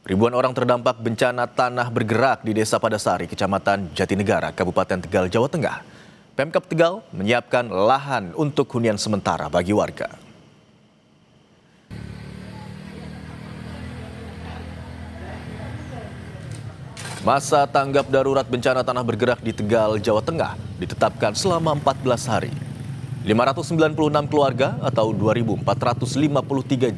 Ribuan orang terdampak bencana tanah bergerak di Desa Padasari, Kecamatan Jatinegara, Kabupaten Tegal, Jawa Tengah. Pemkab Tegal menyiapkan lahan untuk hunian sementara bagi warga. Masa tanggap darurat bencana tanah bergerak di Tegal, Jawa Tengah ditetapkan selama 14 hari. 596 keluarga atau 2.453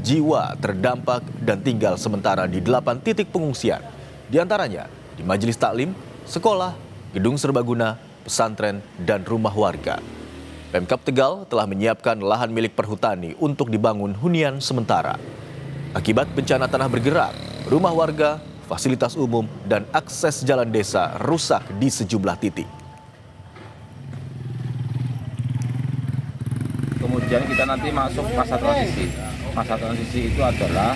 jiwa terdampak dan tinggal sementara di 8 titik pengungsian. Di antaranya di majelis taklim, sekolah, gedung serbaguna, pesantren, dan rumah warga. Pemkab Tegal telah menyiapkan lahan milik perhutani untuk dibangun hunian sementara. Akibat bencana tanah bergerak, rumah warga, fasilitas umum, dan akses jalan desa rusak di sejumlah titik. Kemudian kita nanti masuk masa transisi. Masa transisi itu adalah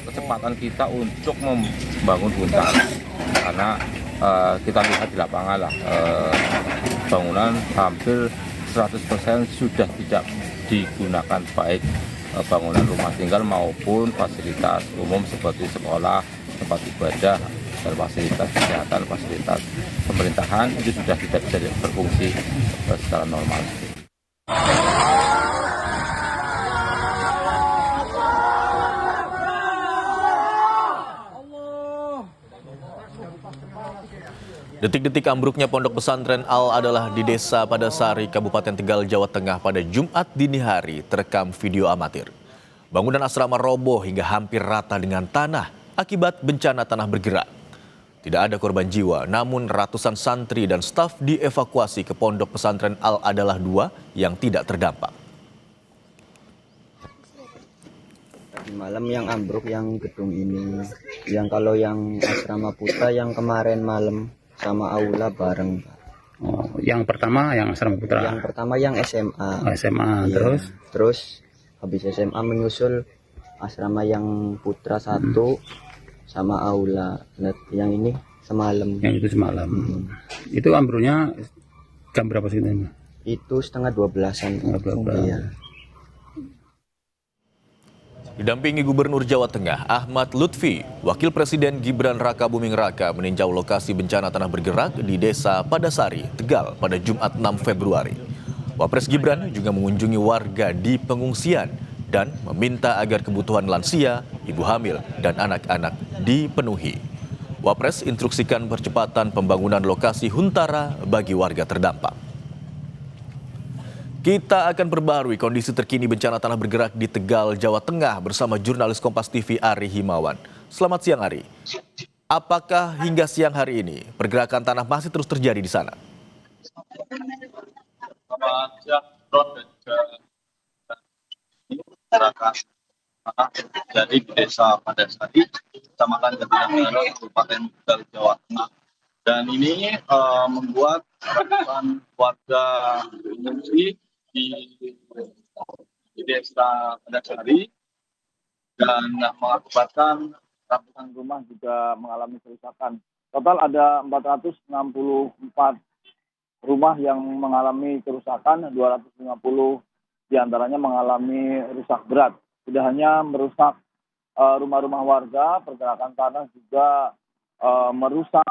kecepatan kita untuk membangun hutan. Karena kita lihat di lapangan lah, bangunan hampir 100% sudah tidak digunakan, baik bangunan rumah tinggal maupun fasilitas umum seperti sekolah, tempat ibadah, dan fasilitas kesehatan, fasilitas pemerintahan itu sudah tidak bisa berfungsi secara normal. Detik-detik ambruknya pondok pesantren Al-Adalah di Desa Padasari, Kabupaten Tegal, Jawa Tengah pada Jumat dini hari terekam video amatir. Bangunan asrama roboh hingga hampir rata dengan tanah akibat bencana tanah bergerak. Tidak ada korban jiwa, namun ratusan santri dan staf dievakuasi ke pondok pesantren Al-Adalah II yang tidak terdampak. Di malam yang ambruk yang gedung ini, yang kalau yang asrama putra yang kemarin malam sama aula bareng. Oh, yang pertama yang asrama putra. Yang pertama yang SMA. Oh, SMA, iya. Terus habis SMA menyusul asrama yang putra 1 sama aula. Yang ini semalam. Yang itu semalam. Itu ambruknya jam berapa sih ini? Itu setengah 12-an. Iya. Didampingi Gubernur Jawa Tengah Ahmad Lutfi, Wakil Presiden Gibran Rakabuming Raka meninjau lokasi bencana tanah bergerak di Desa Padasari, Tegal pada Jumat 6 Februari. Wapres Gibran juga mengunjungi warga di pengungsian dan meminta agar kebutuhan lansia, ibu hamil, dan anak-anak dipenuhi. Wapres instruksikan percepatan pembangunan lokasi huntara bagi warga terdampak. Kita akan perbarui kondisi terkini bencana tanah bergerak di Tegal, Jawa Tengah bersama jurnalis Kompas TV Ari Himawan. Selamat siang Ari. Apakah hingga siang hari ini pergerakan tanah masih terus terjadi di sana? Selamat siang, Ron, dan juga pergerakan tanah terjadi di Desa Padasari, Kecamatan Jatinegara, Kabupaten Tegal, Jawa Tengah. Dan ini membuat ratusan warga mengungsi di Desa Padasari dan mengakibatkan ratusan rumah juga mengalami kerusakan. Total ada 464 rumah yang mengalami kerusakan, 250 diantaranya mengalami rusak berat. Tidak hanya merusak rumah-rumah warga, pergerakan tanah juga merusak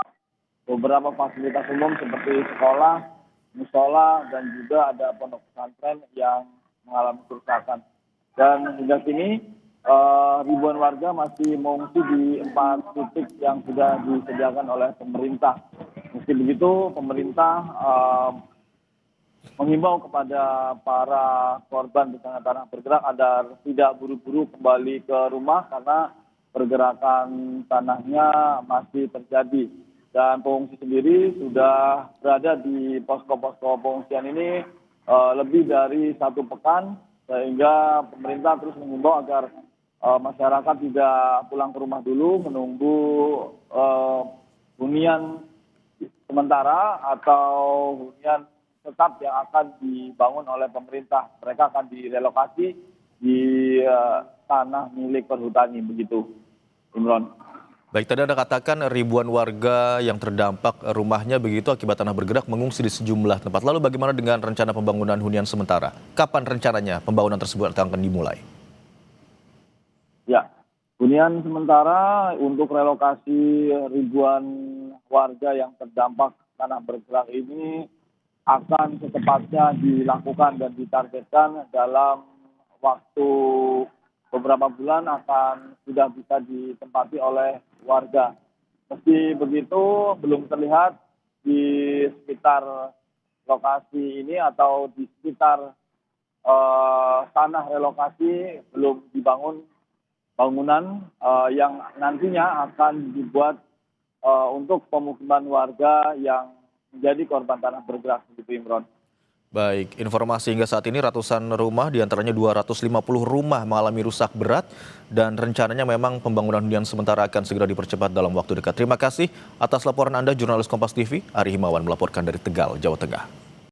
beberapa fasilitas umum seperti sekolah, musola, dan juga ada pondok pesantren yang mengalami kerusakan. Dan hingga kini ribuan warga masih mengungsi di 4 titik yang sudah disediakan oleh pemerintah. Meski begitu, pemerintah menghimbau kepada para korban bencana tanah bergerak agar tidak buru-buru kembali ke rumah karena pergerakan tanahnya masih terjadi. Dan pengungsi sendiri sudah berada di posko-posko pengungsian ini lebih dari 1 pekan, sehingga pemerintah terus mengimbau agar masyarakat tidak pulang ke rumah dulu, menunggu hunian sementara atau hunian tetap yang akan dibangun oleh pemerintah. Mereka akan direlokasi di tanah milik perhutani, begitu, Imron. Baik, tadi Anda katakan ribuan warga yang terdampak rumahnya begitu akibat tanah bergerak mengungsi di sejumlah tempat. Lalu bagaimana dengan rencana pembangunan hunian sementara? Kapan rencananya pembangunan tersebut akan dimulai? Ya, Hunian sementara untuk relokasi ribuan warga yang terdampak tanah bergerak ini akan secepatnya dilakukan dan ditargetkan dalam waktu beberapa bulan akan sudah bisa ditempati oleh warga. Meski begitu, belum terlihat di sekitar lokasi ini atau di sekitar tanah relokasi belum dibangun bangunan yang nantinya akan dibuat untuk pemukiman warga yang menjadi korban tanah bergerak, begitu Imron. Baik, informasi hingga saat ini ratusan rumah, diantaranya 250 rumah mengalami rusak berat dan rencananya memang pembangunan hunian sementara akan segera dipercepat dalam waktu dekat. Terima kasih atas laporan Anda, jurnalis Kompas TV, Ari Himawan melaporkan dari Tegal, Jawa Tengah.